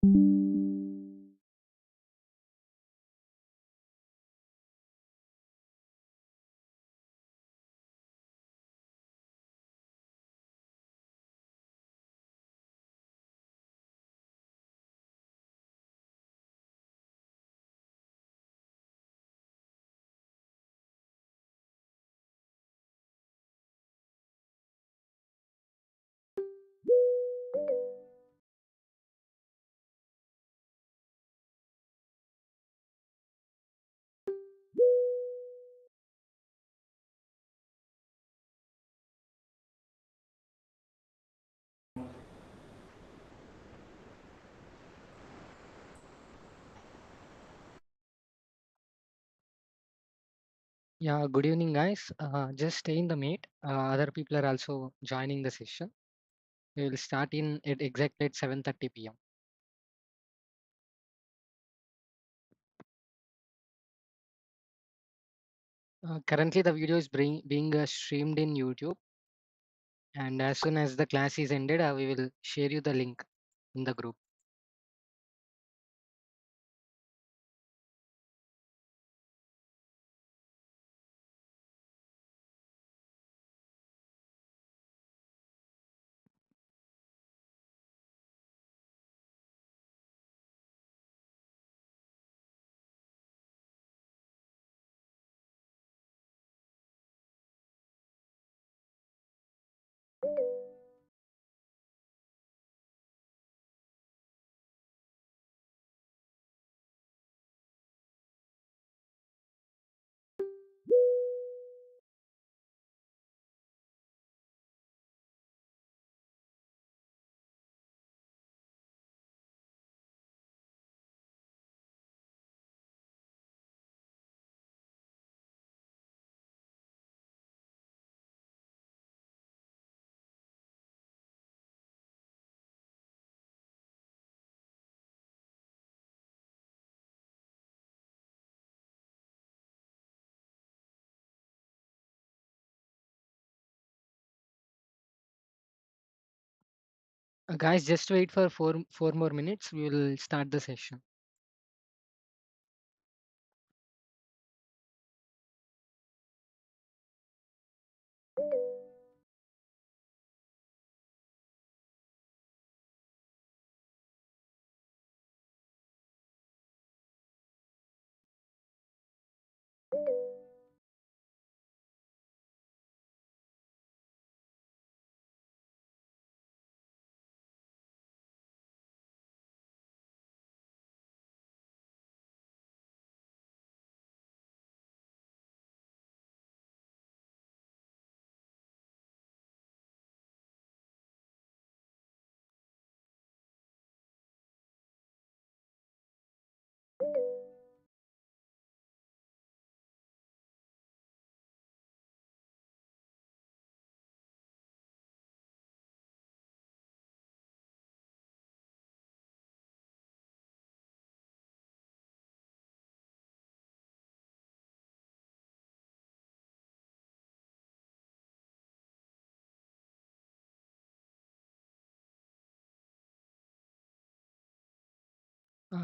Yeah, good evening, guys. Just stay in the meet. Other people are also joining the session. We will start in at exactly at 7:30 p.m. Currently, the video is being streamed in YouTube, and as soon as the class is ended, we will share you the link in the group. Guys, just wait for four more minutes. We will start the session.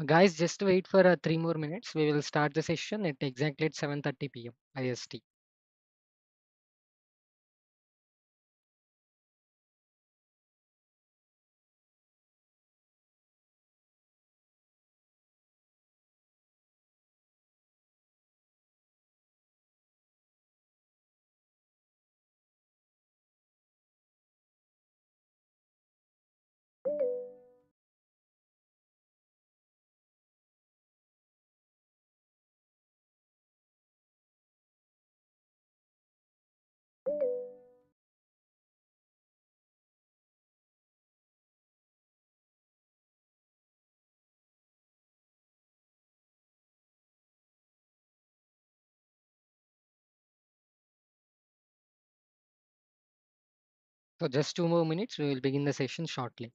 Guys, just wait for 3 more minutes. We will start the session at exactly at 7:30 p.m. IST. So just 2 more minutes. We will begin the session shortly.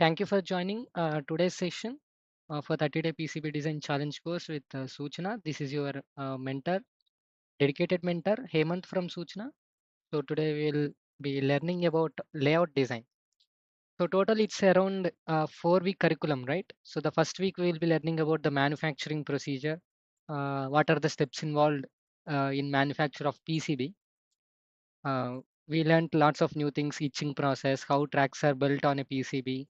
Thank you for joining today's session for 30-day PCB Design Challenge course with Suchana. This is your mentor, dedicated mentor, Hemant from Suchana. So today we'll be learning about layout design. So total it's around 4-week curriculum, right? So the first week we will be learning about the manufacturing procedure. What are the steps involved in manufacture of PCB? We learned lots of new things, etching process, how tracks are built on a PCB,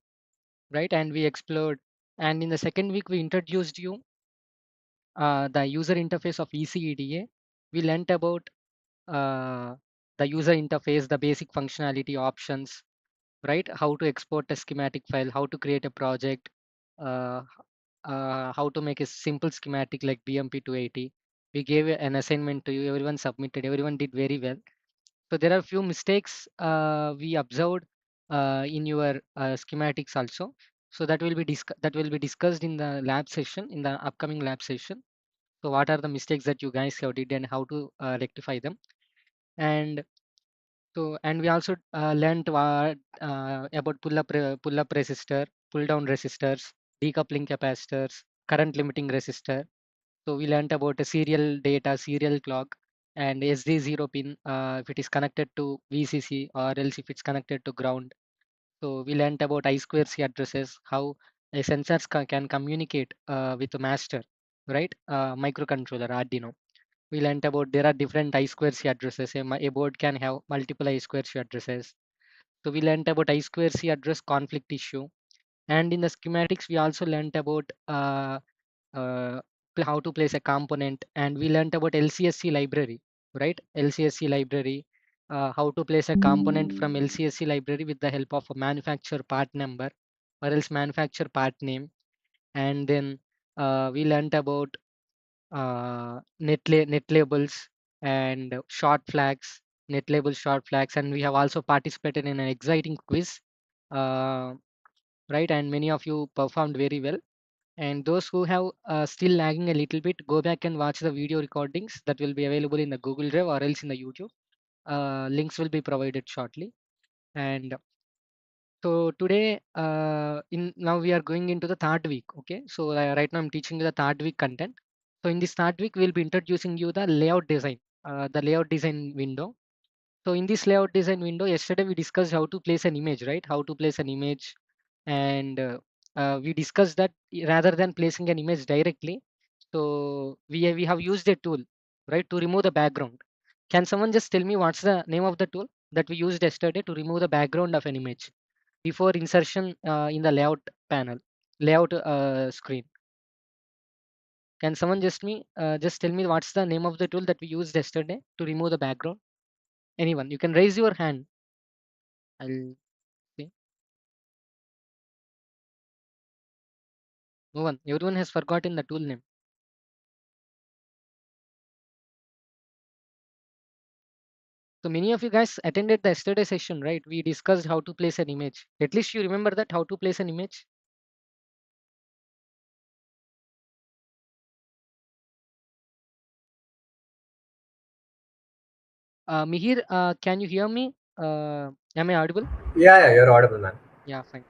right? And we explored. And in the second week, we introduced you the user interface of ECEDA. We learnt about uh, the user interface, the basic functionality options, right? How to export a schematic file, how to create a project, uh, how to make a simple schematic like BMP 280. We gave an assignment to you. Everyone submitted. Everyone did very well. So there are few mistakes we observed in your schematics also. So that will be discussed in the lab session, in the upcoming lab session. So what are the mistakes that you guys have did and how to rectify them? And and we also learned about pull up resistor, pull down resistors, decoupling capacitors, current limiting resistor. So we learned about a serial data, serial clock, and SD0 pin if it is connected to VCC or else if it's connected to ground. So we learned about I2C addresses, how a sensors can communicate with a master, right? Microcontroller, Arduino. We learned about there are different I2C addresses. A board can have multiple I2C addresses. So we learned about I2C address conflict issue. And in the schematics, we also learned about uh, how to place a component, and we learned about LCSC library, right? LCSC library, how to place a component from LCSC library with the help of a manufacturer part number or else manufacturer part name. And then we learned about net labels and short flags, net label short flags, and we have also participated in an exciting quiz, uh, right? And many of you performed very well. And those who have still lagging a little bit, go back and watch the video recordings that will be available in the Google Drive or else in the YouTube. Links will be provided shortly. And so today, in now we are going into the third week. Okay, so right now I'm teaching you the third week content. So in this third week, we'll be introducing you the layout design window. So in this layout design window, yesterday we discussed how to place an image, right? How to place an image, and we discussed that rather than placing an image directly, so we have used a tool, right, to remove the background. Can someone just tell me what's the name of the tool that we used yesterday to remove the background of an image before insertion in the layout panel, layout screen? Can someone just tell me what's the name of the tool that we used yesterday to remove the background? Anyone? You can raise your hand. I'll see. No one. Everyone has forgotten the tool name. So many of you guys attended the yesterday session, right? We discussed how to place an image. At least you remember that how to place an image. Mihir, can you hear me? Am I audible? Yeah, you're audible, man. Yeah, fine.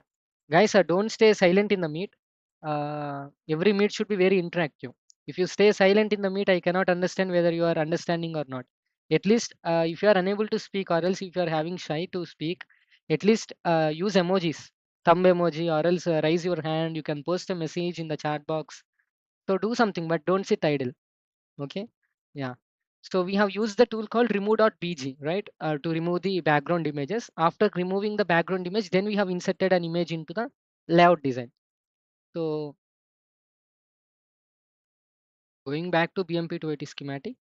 Guys, don't stay silent in the meet. Every meet should be very interactive. If you stay silent in the meet, I cannot understand whether you are understanding or not. At least if you are unable to speak or else if you are having shy to speak, at least use emojis, thumb emoji, or else raise your hand. You can post a message in the chat box. So do something, but don't sit idle. Okay. Yeah. So we have used the tool called remove.bg, right? To remove the background images. After removing the background image, then we have inserted an image into the layout design. So going back to BMP 280 schematic.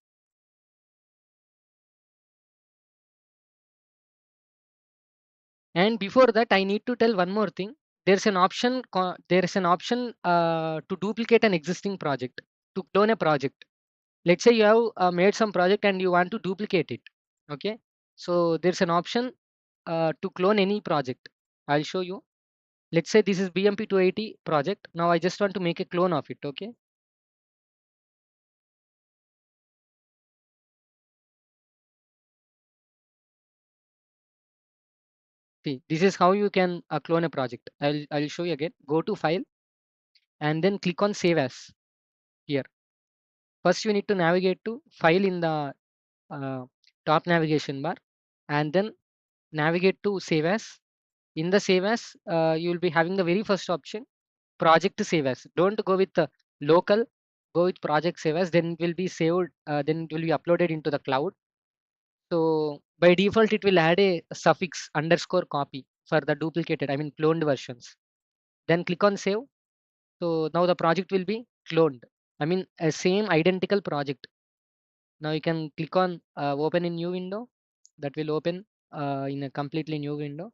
And before that, I need to tell one more thing. There's an option to duplicate an existing project, to clone a project. Let's say you have made some project and you want to duplicate it. Okay. So there's an option to clone any project. I'll show you. Let's say this is BMP 280 project. Now I just want to make a clone of it. Okay. See, this is how you can clone a project. I'll show you again. Go to File and then click on Save As here. First, you need to navigate to File in the uh, top navigation bar, and then navigate to Save As. In the Save As, you will be having the very first option, Project Save As. Don't go with the local. Go with Project Save As. Then it will be saved. Then it will be uploaded into the cloud. So by default, it will add a suffix underscore copy for the duplicated, I mean cloned versions. Then click on Save. So now the project will be cloned. I mean a same identical project. Now you can click on Open in new window. That will open in a completely new window.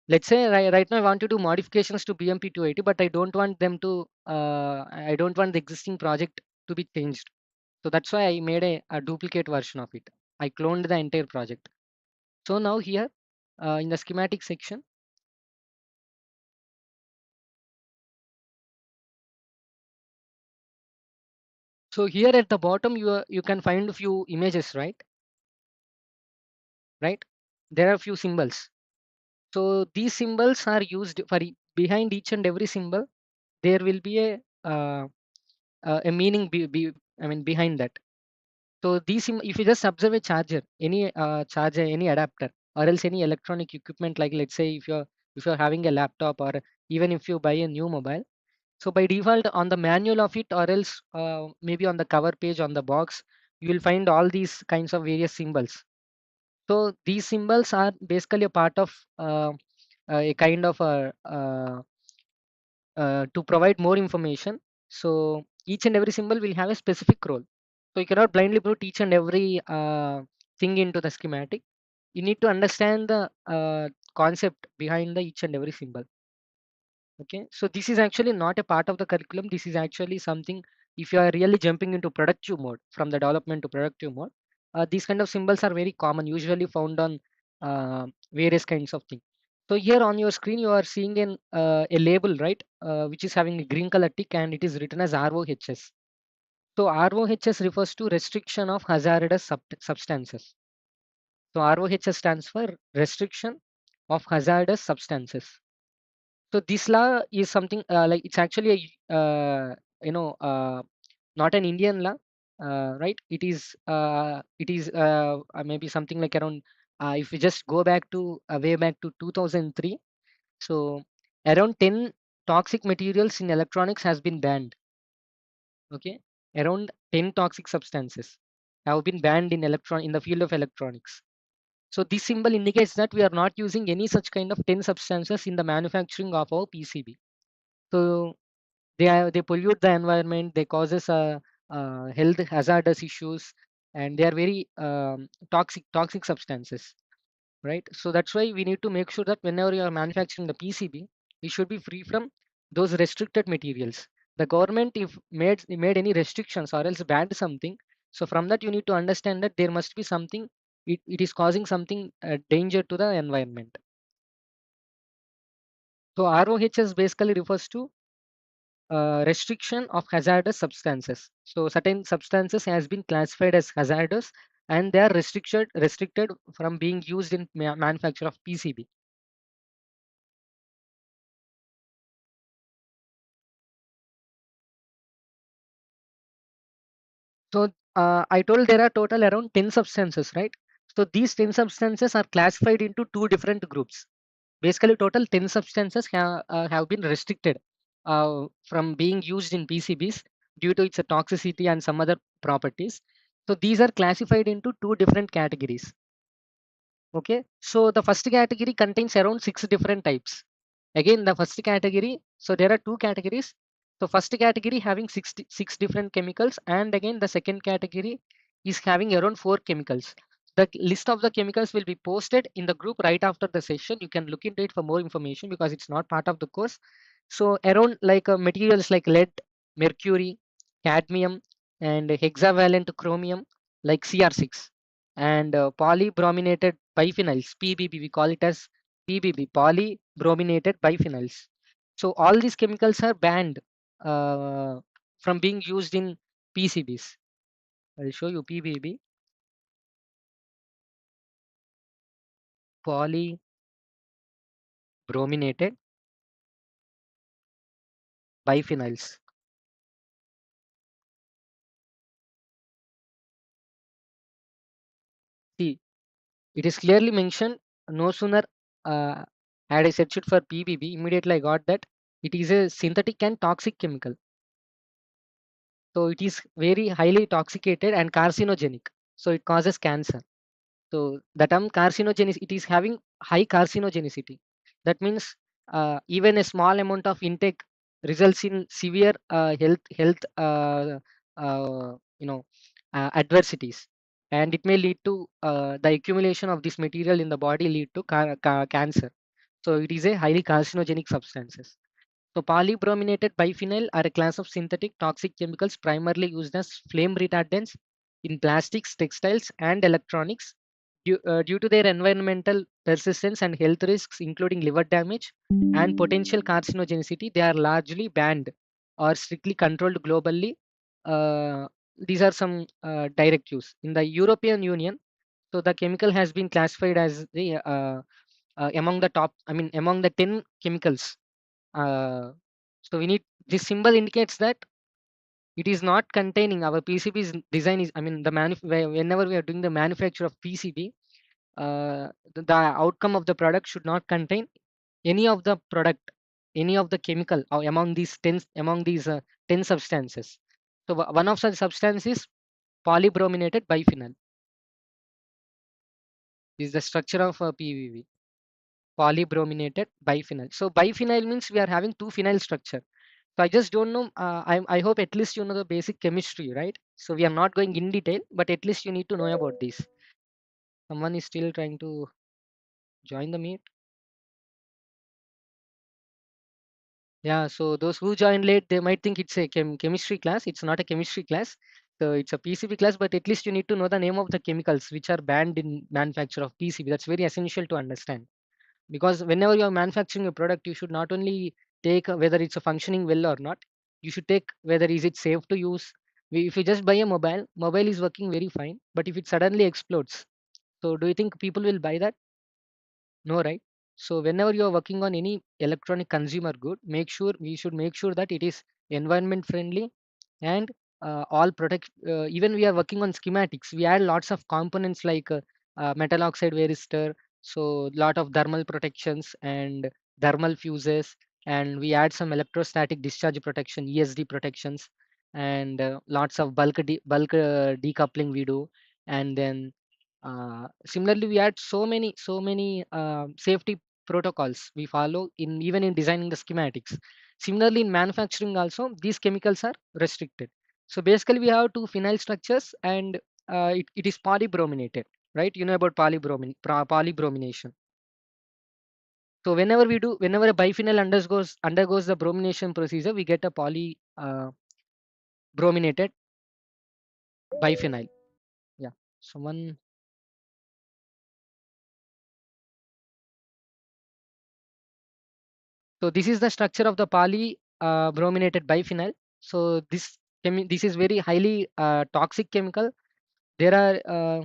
Let's say right now I want to do modifications to BMP 280, but I don't want them to. I don't want the existing project to be changed. So that's why I made a duplicate version of it. I cloned the entire project. So now here in the schematic section, so here at the bottom you can find a few images, right? Right? There are a few symbols. So these symbols are used for behind each and every symbol. There will be a meaning I mean behind that. So these if you just observe a charger, any charger, any adapter, or else any electronic equipment, like let's say if you're having a laptop, or even if you buy a new mobile. So by default on the manual of it, or else maybe on the cover page on the box, you will find all these kinds of various symbols. So these symbols are basically a part of a kind of to provide more information. So each and every symbol will have a specific role. So you cannot blindly put each and every thing into the schematic. You need to understand the concept behind the each and every symbol. Okay, so this is actually not a part of the curriculum. This is actually something, if you are really jumping into productive mode, from the development to productive mode, these kind of symbols are very common, usually found on various kinds of things. So here on your screen, you are seeing a label, right, which is having a green color tick, and it is written as RoHS. So RoHS refers to restriction of hazardous substances. So RoHS stands for restriction of hazardous substances. So this law is something like it's actually a you know not an Indian law, right? It is maybe something like around if we just go back to way back to 2003. So around 10 toxic materials in electronics has been banned. Okay, around 10 toxic substances have been banned in the field of electronics. So this symbol indicates that we are not using any such kind of 10 substances in the manufacturing of our PCB. So they pollute the environment, they causes health hazardous issues, and they are very toxic substances, right? So that's why we need to make sure that whenever you are manufacturing the PCB, it should be free from those restricted materials. The government, if made any restrictions or else banned something, so from that you need to understand that there must be something, it is causing something danger to the environment. So RoHS basically refers to restriction of hazardous substances. So certain substances has been classified as hazardous, and they are restricted from being used in manufacture of PCB. So I told there are total around 10 substances, right? So these 10 substances are classified into two different groups. Basically, total 10 substances have been restricted from being used in PCBs due to its toxicity and some other properties. So these are classified into two different categories. Okay, so the first category contains around six different types. Again, the first category, so there are two categories. So first category having six different chemicals, and again the second category is having around four chemicals. The list of the chemicals will be posted in the group right after the session. You can look into it for more information because it's not part of the course. So around like materials like lead, mercury, cadmium, and hexavalent chromium like CR6, and polybrominated biphenyls, PBB, we call it as PBB, polybrominated biphenyls. So all these chemicals are banned from being used in PCBs. I'll show you PBB. polybrominated biphenyls. See, it is clearly mentioned. No sooner uh, had I searched for PBB, immediately I got that it is a synthetic and toxic chemical. So it is very highly toxicated and carcinogenic. So it causes cancer. So the term carcinogenicity, it is having high carcinogenicity. That means even a small amount of intake results in severe health adversities, and it may lead to the accumulation of this material in the body lead to cancer. So it is a highly carcinogenic substances. So polybrominated biphenyl are a class of synthetic toxic chemicals primarily used as flame retardants in plastics, textiles, and electronics. Due to their environmental persistence and health risks, including liver damage and potential carcinogenicity, they are largely banned or strictly controlled globally. Uh, these are some direct use. In the European Union, so the chemical has been classified as the among the top, I mean, among the 10 chemicals. uh, so we need this symbol indicates that it is not containing our PCB's design is, I mean, whenever we are doing the manufacture of PCB, the outcome of the product should not contain any of the product, any of the chemical among these 10 substances. So one of such substances is polybrominated biphenyl. This is the structure of PBB. Polybrominated biphenyl. So biphenyl means we are having two phenyl structure. So I just don't know. I hope at least you know the basic chemistry, right? So we are not going in detail, but at least you need to know about this. Someone is still trying to join the meet. Yeah. So those who join late, they might think it's a chemistry class. It's not a chemistry class. So it's a PCB class, but at least you need to know the name of the chemicals which are banned in manufacture of PCB. That's very essential to understand. Because whenever you are manufacturing a product, you should not only take whether it's a functioning well or not, you should take whether is it safe to use. If you just buy a mobile is working very fine, but if it suddenly explodes, so do you think people will buy that? No, right? So whenever you are working on any electronic consumer good, we should make sure that it is environment friendly, and all product. Even we are working on schematics. We add lots of components like metal oxide varistor, so lot of thermal protections and thermal fuses, and we add some electrostatic discharge protection, ESD protections, and lots of bulk decoupling we do, and then similarly, we add so many safety protocols we follow in even in designing the schematics. Similarly, in manufacturing also, these chemicals are restricted. So basically, we have two phenyl structures, and it is polybrominated, right? You know about polybromination. So whenever a biphenyl undergoes the bromination procedure, we get a polybrominated biphenyl. Yeah. Someone. So this is the structure of the brominated biphenyl. So this is very highly toxic chemical. There are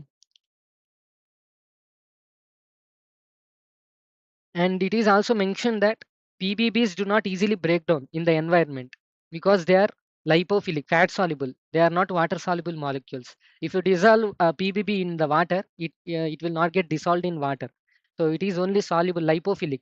and it is also mentioned that PBBs do not easily break down in the environment because they are lipophilic, fat soluble. They are not water soluble molecules. If you dissolve PBB in the water, it will not get dissolved in water. So it is only soluble lipophilic.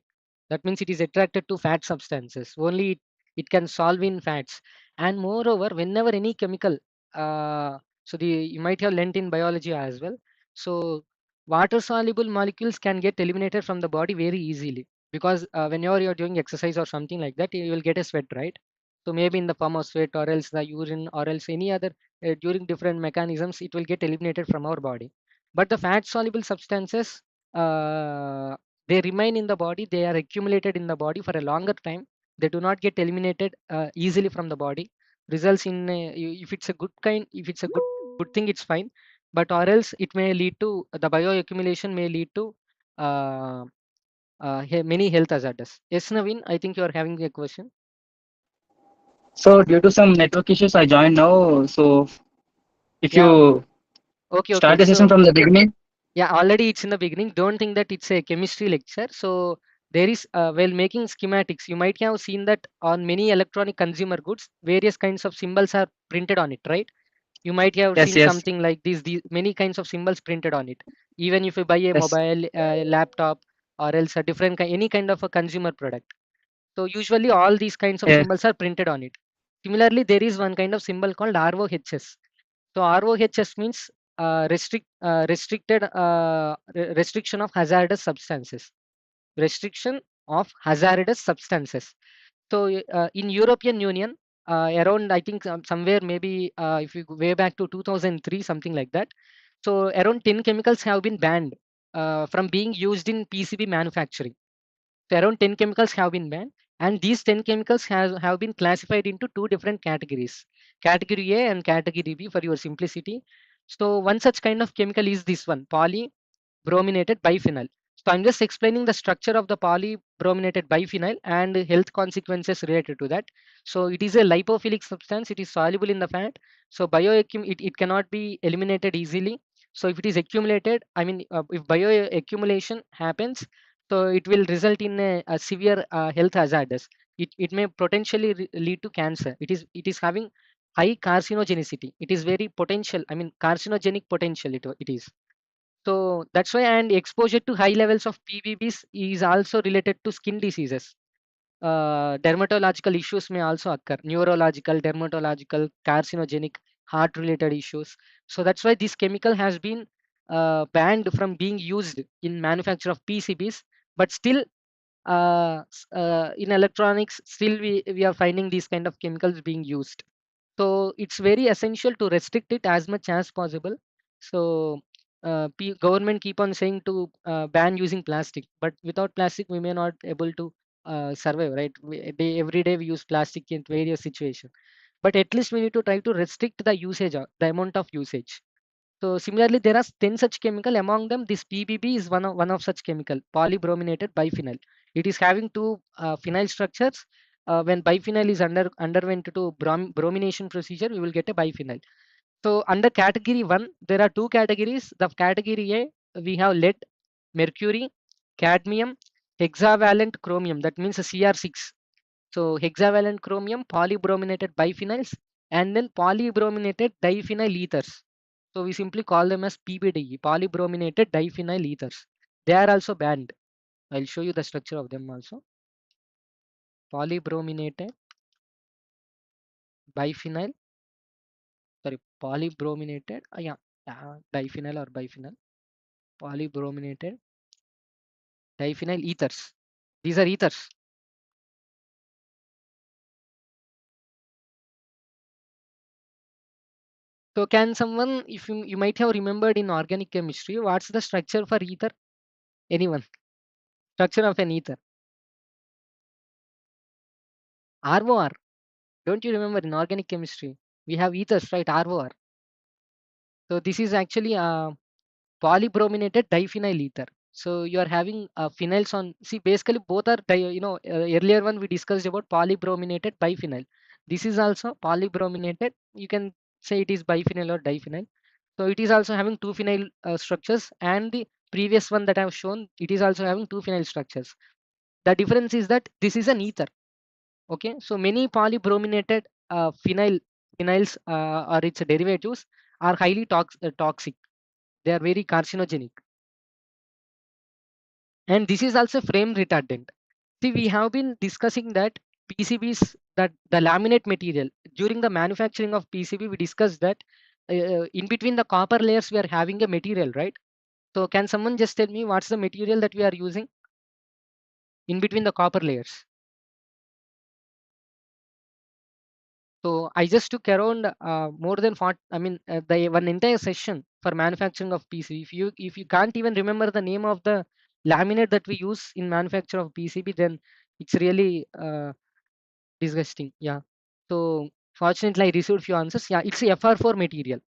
That means it is attracted to fat substances. Only it can solve in fats. And moreover, whenever any chemical, you might have learnt in biology as well. So water soluble molecules can get eliminated from the body very easily because whenever you're doing exercise or something like that, you will get a sweat, right? So maybe in the form of sweat or else the urine or else any other during different mechanisms, it will get eliminated from our body. But the fat soluble substances, uh, they remain in the body. They are accumulated in the body for a longer time. They do not get eliminated easily from the body. Results in if it's a if it's a good thing, it's fine, but or else it may lead to the bioaccumulation may lead to uh, many health hazards. Yes, Naveen, I think you are having a question. So due to some network issues, I joined now. So if Yeah. you Okay. start the session So from the beginning, Yeah, already it's in the beginning. Don't think that it's a chemistry lecture. So there is, while making schematics, you might have seen that on many electronic consumer goods, various kinds of symbols are printed on it, right? You might have Yes, seen yes, something like this, these many kinds of symbols printed on it. Even if you buy a yes, mobile, laptop, or else a different any kind of a consumer product. So usually all these kinds of yes, symbols are printed on it. Similarly, there is one kind of symbol called RoHS. So RoHS means restriction of hazardous substances. Restriction of hazardous substances. So in European Union, around I think somewhere maybe if you go way back to 2003, something like that. So around 10 chemicals have been banned from being used in PCB manufacturing. So around 10 chemicals have been banned, and these 10 chemicals have been classified into two different categories, category A and category B for your simplicity. So one such kind of chemical is this one, polybrominated biphenyl. So I'm just explaining the structure of the polybrominated biphenyl and health consequences related to that. So it is a lipophilic substance. It is soluble in the fat. So it cannot be eliminated easily. So if it is accumulated, I mean, if bioaccumulation happens, so it will result in a severe health hazardous. It may potentially lead to cancer. It is having high carcinogenicity. It is very potential. I mean, carcinogenic potential. It is. So that's why, and exposure to high levels of PBBs is also related to skin diseases. Dermatological issues may also occur, neurological, dermatological, carcinogenic, heart related issues. So that's why this chemical has been banned from being used in manufacture of PCBs, but still in electronics, still we are finding these kind of chemicals being used. So it's very essential to restrict it as much as possible. So government keep on saying to ban using plastic, but without plastic we may not able to survive, right? Every day we use plastic in various situations, but at least we need to try to restrict the usage, the amount of usage. So similarly, there are 10 such chemical. Among them, this PBB is one of such chemical, polybrominated biphenyl. It is having two phenyl structures. When biphenyl is underwent to bromination procedure, we will get a biphenyl. So under category 1, there are two categories. The category A, we have lead, mercury, cadmium, hexavalent chromium. That means a CR6. So hexavalent chromium, polybrominated biphenyls, and then polybrominated diphenyl ethers. So we simply call them as PBDE, polybrominated diphenyl ethers. They are also banned. I'll show you the structure of them also. Polybrominated biphenyl, sorry, polybrominated, diphenyl or biphenyl, polybrominated diphenyl ethers. These are ethers. So can someone, if you might have remembered in organic chemistry, what's the structure for ether? Anyone? Structure of an ether. ROR. Don't you remember in organic chemistry? We have ethers, right? ROR. So this is actually polybrominated diphenyl ether. So you are having phenyls on. See, basically both are earlier one we discussed about polybrominated biphenyl. This is also polybrominated. You can say it is biphenyl or diphenyl. So it is also having two phenyl structures, and the previous one that I have shown, it is also having two phenyl structures. The difference is that this is an ether. Okay, so many polybrominated phenyls or its derivatives are highly toxic. They are very carcinogenic, and this is also flame retardant. See, we have been discussing that PCBs, that the laminate material during the manufacturing of PCB, we discussed that in between the copper layers we are having a material, right? So can someone just tell me what's the material that we are using in between the copper layers? So I just took around more than 40, I mean, the one entire session for manufacturing of PC. If you can't even remember the name of the laminate that we use in manufacture of PCB, then it's really disgusting. Yeah. So fortunately, I received few answers. Yeah, it's a FR4 material.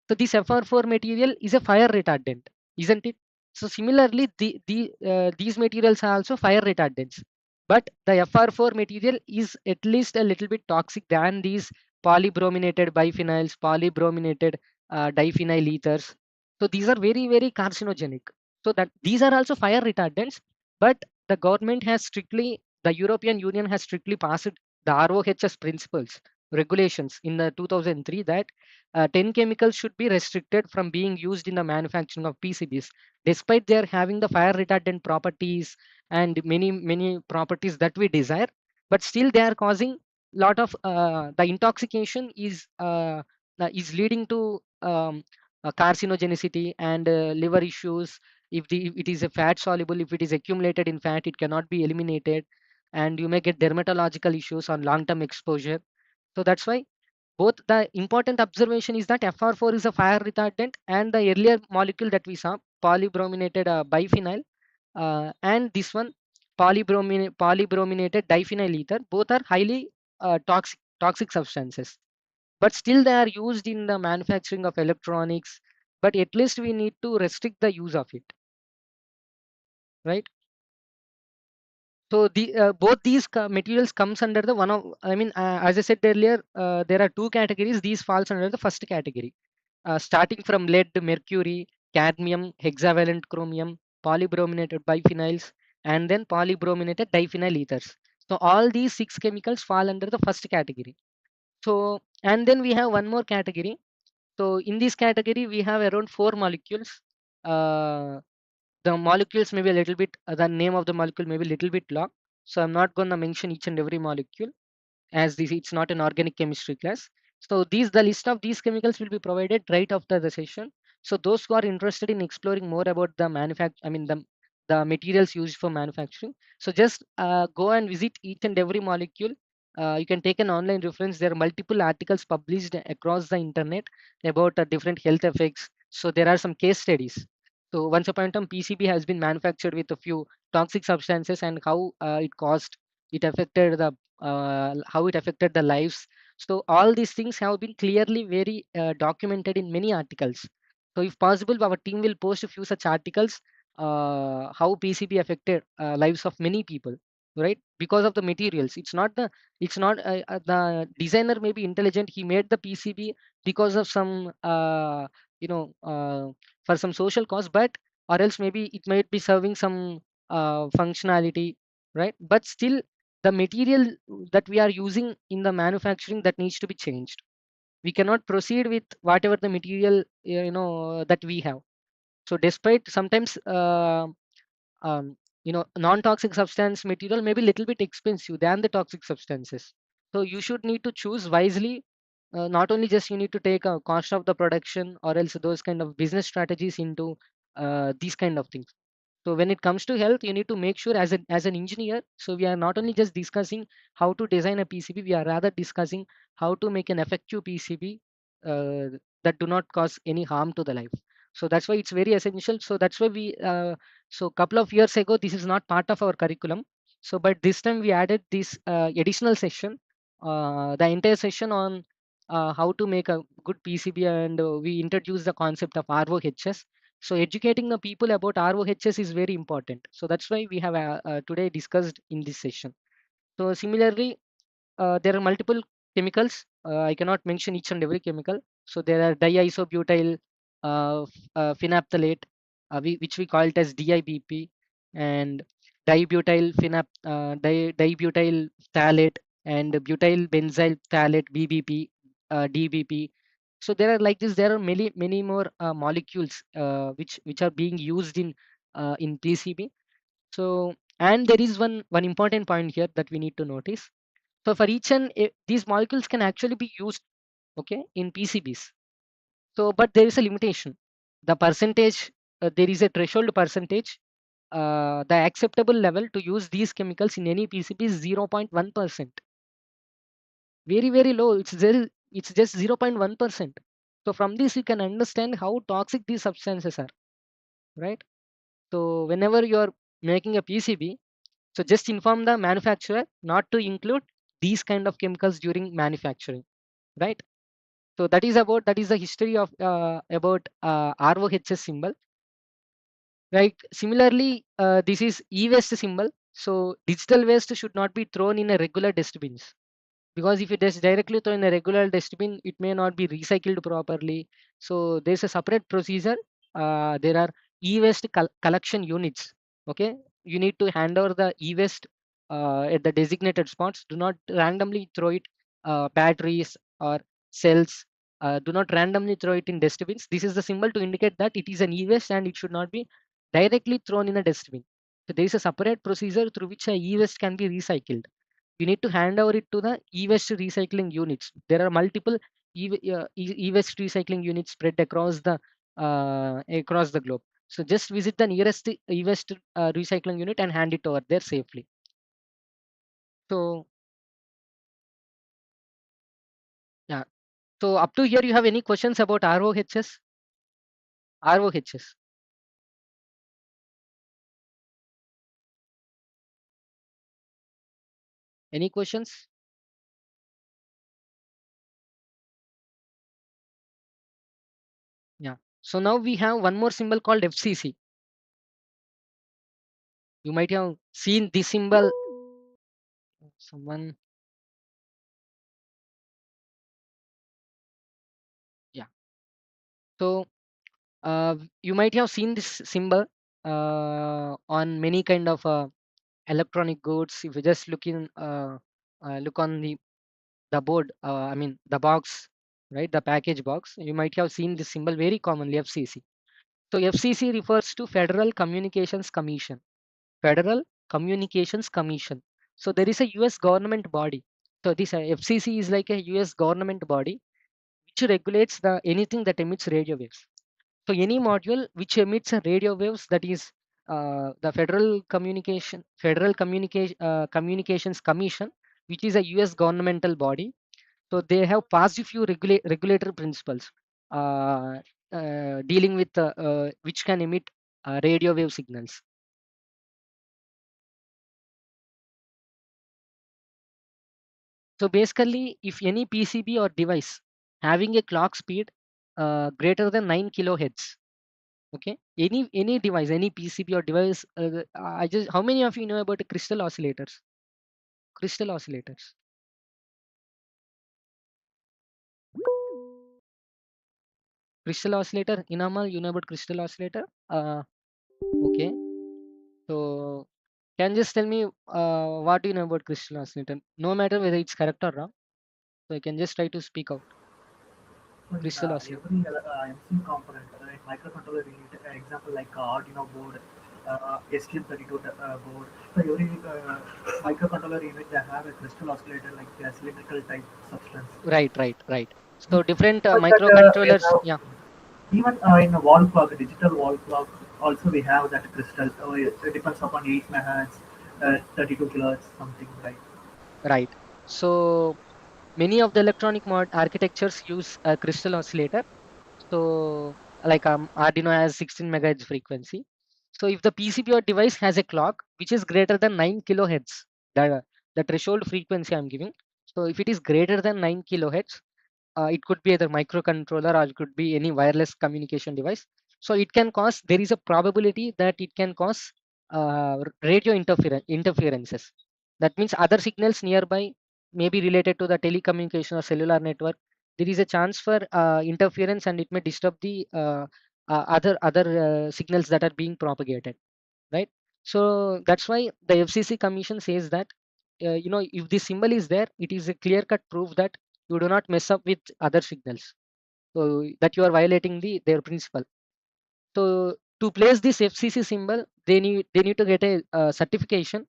So this FR4 material is a fire retardant, isn't it? So similarly, these materials are also fire retardants. But the FR4 material is at least a little bit toxic than these polybrominated biphenyls, polybrominated diphenyl ethers. So these are very, very carcinogenic. So that these are also fire retardants, but the government has strictly, the European Union has strictly passed the RoHS principles, regulations in the 2003 that 10 chemicals should be restricted from being used in the manufacturing of PCBs, despite their having the fire retardant properties and many, many properties that we desire, but still they are causing lot of the intoxication is leading to carcinogenicity and liver issues. If it is a fat soluble, if it is accumulated in fat, it cannot be eliminated, and you may get dermatological issues on long term exposure. So that's why both the important observation is that FR4 is a fire retardant, and the earlier molecule that we saw, polybrominated biphenyl, and this one, polybrominated diphenyl ether, both are highly toxic substances, but still they are used in the manufacturing of electronics. But at least we need to restrict the use of it, right? So both these materials comes under the one of, I mean, as I said earlier, there are two categories. These falls under the first category, starting from lead, mercury, cadmium, hexavalent chromium, polybrominated biphenyls, and then polybrominated diphenyl ethers. So all these six chemicals fall under the first category. So, and then we have one more category. So in this category, we have around four molecules. Uh, the molecules may be a little bit, the name of the molecule may be a little bit long. So I'm not going to mention each and every molecule, as this it's not an organic chemistry class. So the list of these chemicals will be provided right after the session. So those who are interested in exploring more about the the materials used for manufacturing, so just go and visit each and every molecule. You can take an online reference. There are multiple articles published across the internet about different health effects. So there are some case studies. So once upon a time, PCB has been manufactured with a few toxic substances, and how it affected the how it affected the lives. So all these things have been clearly very documented in many articles. So if possible, our team will post a few such articles, how PCB affected lives of many people, right? Because of the materials. It's not the designer may be intelligent. He made the PCB because of some you know for some social cause, but or else maybe it might be serving some functionality, right? But still the material that we are using in the manufacturing, that needs to be changed. We cannot proceed with whatever the material that we have. So despite sometimes non-toxic substance material may be little bit expensive than the toxic substances. So you should need to choose wisely. Not only just you need to take a cost of the production, or else those kind of business strategies into these kind of things. So when it comes to health, you need to make sure as an engineer. So we are not only just discussing how to design a PCB, we are rather discussing how to make an effective PCB that do not cause any harm to the life. So that's why it's very essential. So that's why so couple of years ago, this is not part of our curriculum. So but this time we added this additional session, the entire session on how to make a good PCB, and we introduced the concept of RoHS. So educating the people about RoHS is very important. So that's why we have today discussed in this session. So similarly, there are multiple chemicals. I cannot mention each and every chemical. So there are diisobutyl phenaphthalate, which we call it as DIBP, and dibutyl phthalate, and butyl benzyl phthalate, BBP, DBP. So there are like this. There are many more molecules which are being used in PCB. So, and there is one important point here that we need to notice. So for these molecules can actually be used, okay, in PCBs. So but there is a limitation. The percentage, there is a threshold percentage. The acceptable level to use these chemicals in any PCB is 0.1%. Very low. It's just 0.1%. So from this you can understand how toxic these substances are, right? So whenever you are making a PCB, so just inform the manufacturer not to include these kind of chemicals during manufacturing, right? So that is the history of about RoHS symbol, right? Similarly, this is e-waste symbol. So digital waste should not be thrown in a regular dustbins, because if it is directly thrown in a regular dustbin, it may not be recycled properly. So there's a separate procedure. there are e-waste collection units. Okay, you need to hand over the e-waste at the designated spots. Do not randomly throw it, batteries or cells. Do not randomly throw it in dustbins. This is the symbol to indicate that it is an e-waste and it should not be directly thrown in a dustbin. So there is a separate procedure through which a e-waste can be recycled. You need to hand over it to the e-waste recycling units. There are multiple e-waste recycling units spread across the globe. So just visit the nearest e-waste recycling unit and hand it over there safely. So yeah. So up to here, you have any questions about RoHS? RoHS. Any questions? Yeah. So now we have one more symbol called FCC. You might have seen this symbol. Someone. Yeah. So you might have seen this symbol on many kind of electronic goods. If you just look on the board, I mean the box, right? The package box. You might have seen this symbol very commonly, FCC. So FCC refers to Federal Communications Commission. Federal Communications Commission. So there is a US government body. So this FCC is like a US government body which regulates the anything that emits radio waves. So any module which emits a radio waves, that is the Communications Commission, which is a US governmental body. So they have passed a few regulatory principles dealing with which can emit radio wave signals. So basically, if any PCB or device having a clock speed greater than 9 kilohertz, okay, any device, any PCB or device, how many of you know about the crystal oscillators? Crystal oscillators. Crystal oscillator. Inamal, you know about crystal oscillator? Okay. So can you just tell me what do you know about crystal oscillator? No matter whether it's correct or wrong. So I can just try to speak out. So in Crystal oscillator. every MCU component, microcontroller unit, example like Arduino board, STM32 board, so every microcontroller unit they have a crystal oscillator like a cylindrical type substance. Right, right, right. So different But that we microcontrollers. have Yeah, even in a wall clock, digital wall clock, also we have that crystal. It depends upon 8 megahertz, 32 kilohertz, something, right? right. So many of the electronic mod architectures use a crystal oscillator. So like Arduino has 16 megahertz frequency. So if the PCB or device has a clock which is greater than 9 kilohertz, the threshold frequency I'm giving. So if it is greater than 9 kilohertz, it could be either microcontroller or it could be any wireless communication device. So it can cause, there is a probability that it can cause radio interferences. That means other signals nearby may be related to the telecommunication or cellular network. There is a chance for interference and it may disturb the other signals that are being propagated, right? So that's why the FCC Commission says that if this symbol is there, it is a clear-cut proof that you do not mess up with other signals. So that you are violating their principle. So to place this FCC symbol, they need to get a certification.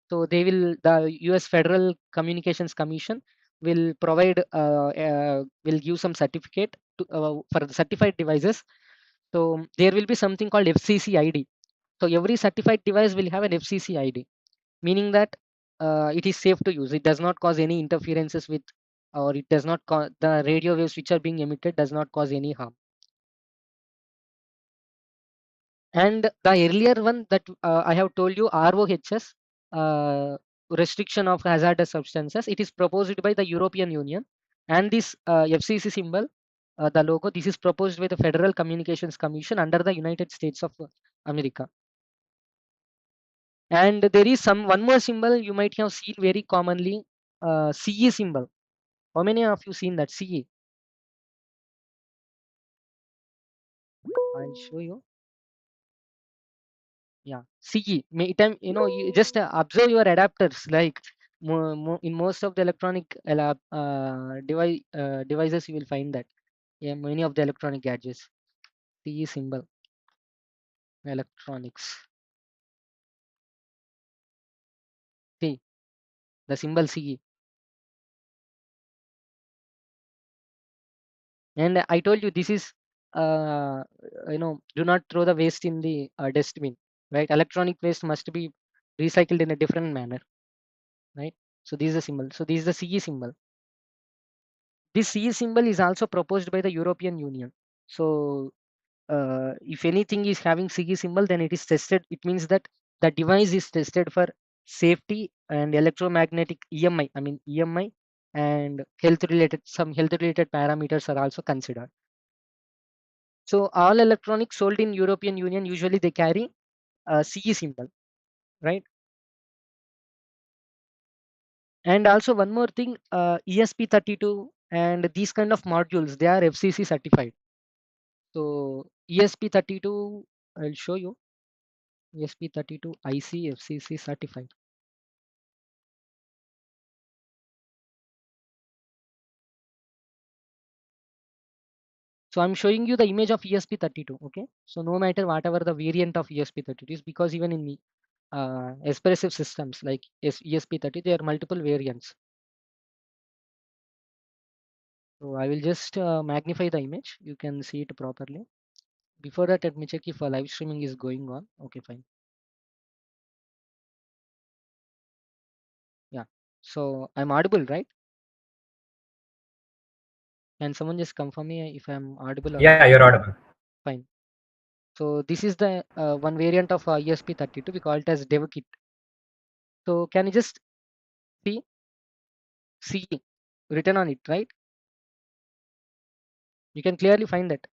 So the US Federal Communications Commission will give some certificate for the certified devices. So there will be something called FCC ID. So every certified device will have an FCC ID, meaning that it is safe to use. It does not cause any interferences with, or it does not cause the radio waves which are being emitted does not cause any harm. And the earlier one that I have told you, RoHS, restriction of hazardous substances, it is proposed by the European Union. And this FCC symbol, the logo, this is proposed by the Federal Communications Commission under the United States of America. And there is one more symbol you might have seen very commonly, CE symbol. How many of you seen that CE? I'll show you. Yeah, CE. You just observe your adapters. Like in most of the electronic devices, you will find that. Yeah, many of the electronic gadgets. CE symbol, electronics. See the symbol CE. And I told you this is, do not throw the waste in the dustbin, right? Electronic waste must be recycled in a different manner, right? So this is a symbol. So this is the CE symbol. This CE symbol is also proposed by the European Union. So if anything is having CE symbol, then it is tested. It means that the device is tested for safety and electromagnetic EMI. I mean EMI and some health related parameters are also considered. So all electronics sold in European Union usually they carry a CE symbol, right? And also one more thing, ESP32 and these kind of modules, they are FCC certified. So ESP32, I'll show you. ESP32 IC FCC certified. So I'm showing you the image of ESP32. Okay. So no matter whatever the variant of ESP32 is, because even in expressive systems like ESP30, there are multiple variants. So I will just magnify the image. You can see it properly. Before that, let me check if a live streaming is going on. Okay, fine. Yeah. So I'm audible, right? Can someone just confirm me if I'm audible or Yeah, not? you're audible. Fine. So this is the one variant of ESP32. We call it as dev kit. So can you just see written on it, right? You can clearly find that.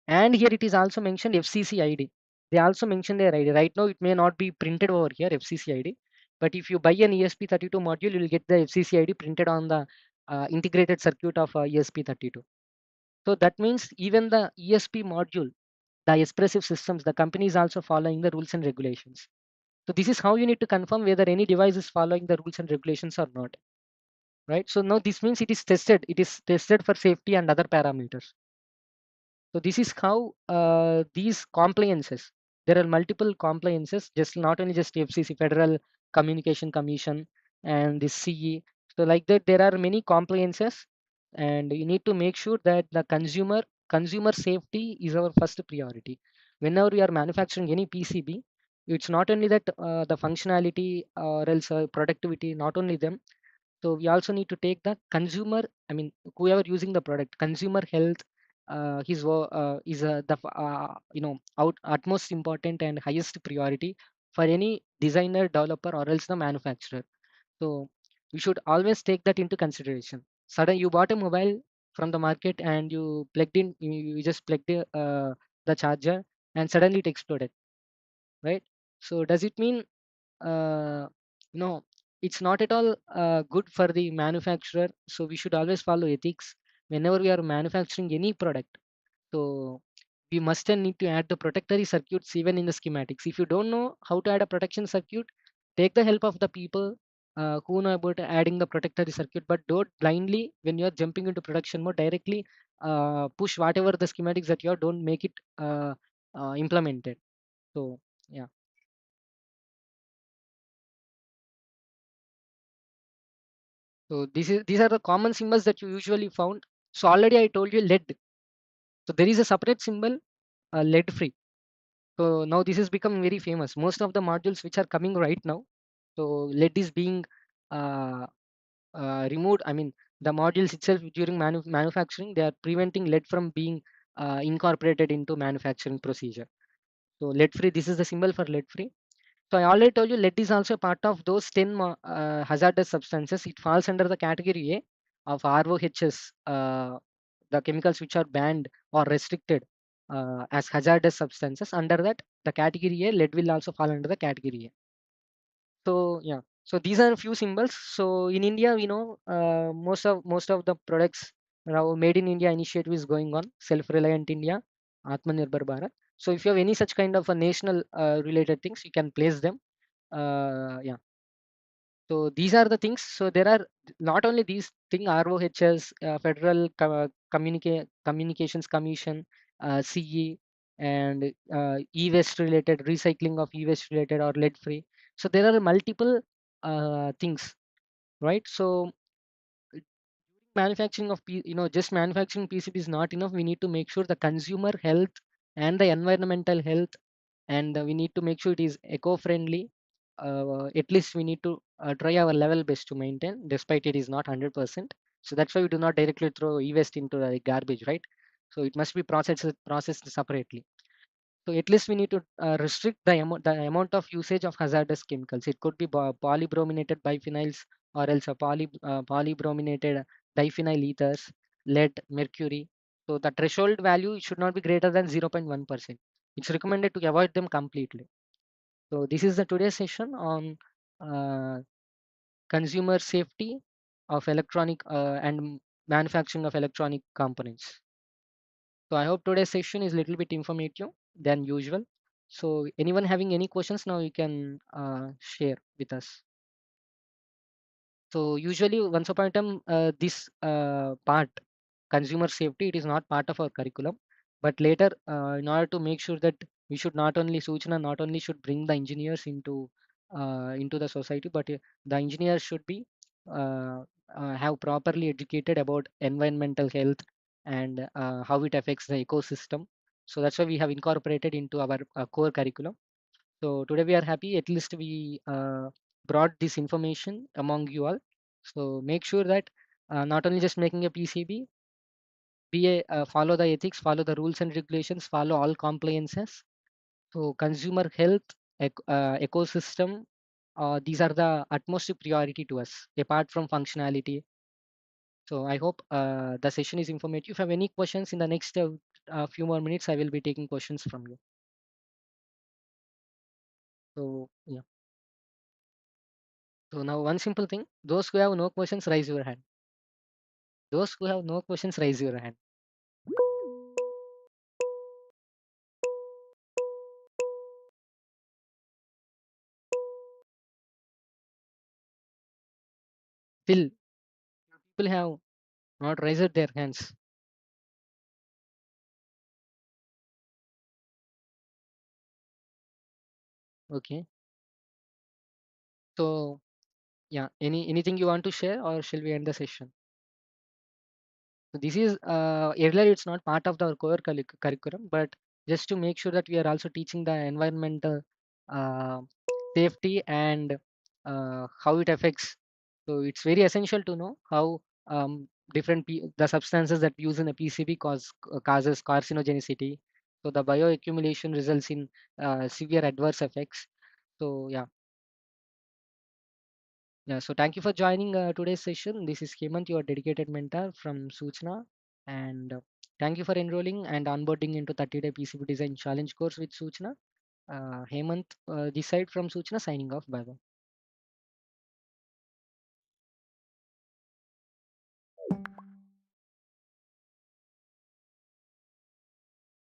And here it is also mentioned FCC ID. They also mentioned their ID. Right now, it may not be printed over here, FCC ID. But if you buy an ESP32 module, you will get the FCC ID printed on the integrated circuit of ESP32. So that means even the ESP module, the expressive systems, the company is also following the rules and regulations. So this is how you need to confirm whether any device is following the rules and regulations or not. Right. So now this means it is tested. It is tested for safety and other parameters. So this is how these compliances, there are multiple compliances, just not only just FCC, Federal Communication Commission and the CE. So like that, there are many compliances and you need to make sure that the consumer safety is our first priority. Whenever we are manufacturing any PCB, it's not only that the functionality or else productivity, not only them, so we also need to take the consumer, I mean, whoever using the product, consumer health, is utmost important and highest priority for any designer, developer, or else the manufacturer. So we should always take that into consideration. Suddenly, you bought a mobile from the market and you plugged in, you just plugged the charger, and suddenly it exploded, right? So does it mean uh, no, it's not at all good for the manufacturer. So we should always follow ethics whenever we are manufacturing any product. So we must and need to add the protectory circuits even in the schematics. If you don't know how to add a protection circuit, take the help of the people who know about adding the protectory circuit, but don't blindly, when you're jumping into production mode, directly push whatever the schematics that you are, don't make it implemented. So yeah. So these are the common symbols that you usually found. So already I told you lead. So there is a separate symbol, lead free. So now this has become very famous. Most of the modules which are coming right now, so lead is being uh, removed. I mean, the modules itself during manufacturing, they are preventing lead from being incorporated into manufacturing procedure. So lead free. This is the symbol for lead free. So I already told you lead is also part of those 10 hazardous substances. It falls under the category A of RoHS, the chemicals which are banned or restricted as hazardous substances. Under that, the category A, lead will also fall under the category A. So yeah, so these are a few symbols. So in India, we know most of the products now Made in India initiative is going on. Self-reliant India, Atmanirbhar Bharat. So if you have any such kind of a national related things, you can place them. Yeah. So these are the things. So there are not only these thing, RoHS, Federal Communications Commission, CE, and e-waste related, recycling of e-waste related or lead free. So there are multiple things, right? So manufacturing of just manufacturing PCB is not enough. We need to make sure the consumer health and the environmental health, and we need to make sure it is eco-friendly. At least we need to try our level best to maintain, despite it is not 100%. So that's why we do not directly throw e-waste into the garbage, right? So it must be processed separately. So at least we need to restrict the amount of usage of hazardous chemicals. It could be polybrominated biphenyls, or else a polybrominated diphenyl ethers, lead, mercury. So the threshold value should not be greater than 0.1%. It's recommended to avoid them completely. So this is the today's session on uh, consumer safety of electronic and manufacturing of electronic components. So I hope today's session is a little bit informative than usual. So anyone having any questions now, you can share with us. So usually once upon a time, this part, consumer safety, it is not part of our curriculum. But later, in order to make sure that we should not only Suchana not only should bring the engineers into the society, but the engineers should be uh, have properly educated about environmental health and how it affects the ecosystem. So that's why we have incorporated into our core curriculum. So today we are happy, at least we brought this information among you all. So make sure that not only just making a PCB, follow the ethics, follow the rules and regulations, follow all compliances. So consumer health, ecosystem, these are the utmost priority to us, apart from functionality. So I hope the session is informative. If you have any questions in the next few more minutes, I will be taking questions from you. So yeah. So now one simple thing, those who have no questions, raise your hand. Those who have no questions, raise your hand. Still, people have not raised their hands. Okay. So yeah, anything you want to share, or shall we end the session? So this is earlier it's not part of the core curriculum, but just to make sure that we are also teaching the environmental uh, safety and how it affects. So it's very essential to know how the substances that we use in a PCB causes carcinogenicity. So the bioaccumulation results in severe adverse effects. So yeah, yeah. So thank you for joining today's session. This is Hemant, your dedicated mentor from Suchna, and thank you for enrolling and onboarding into 30-day PCB design challenge course with Suchna. Hemant, this side from Suchna, signing off. Bye bye.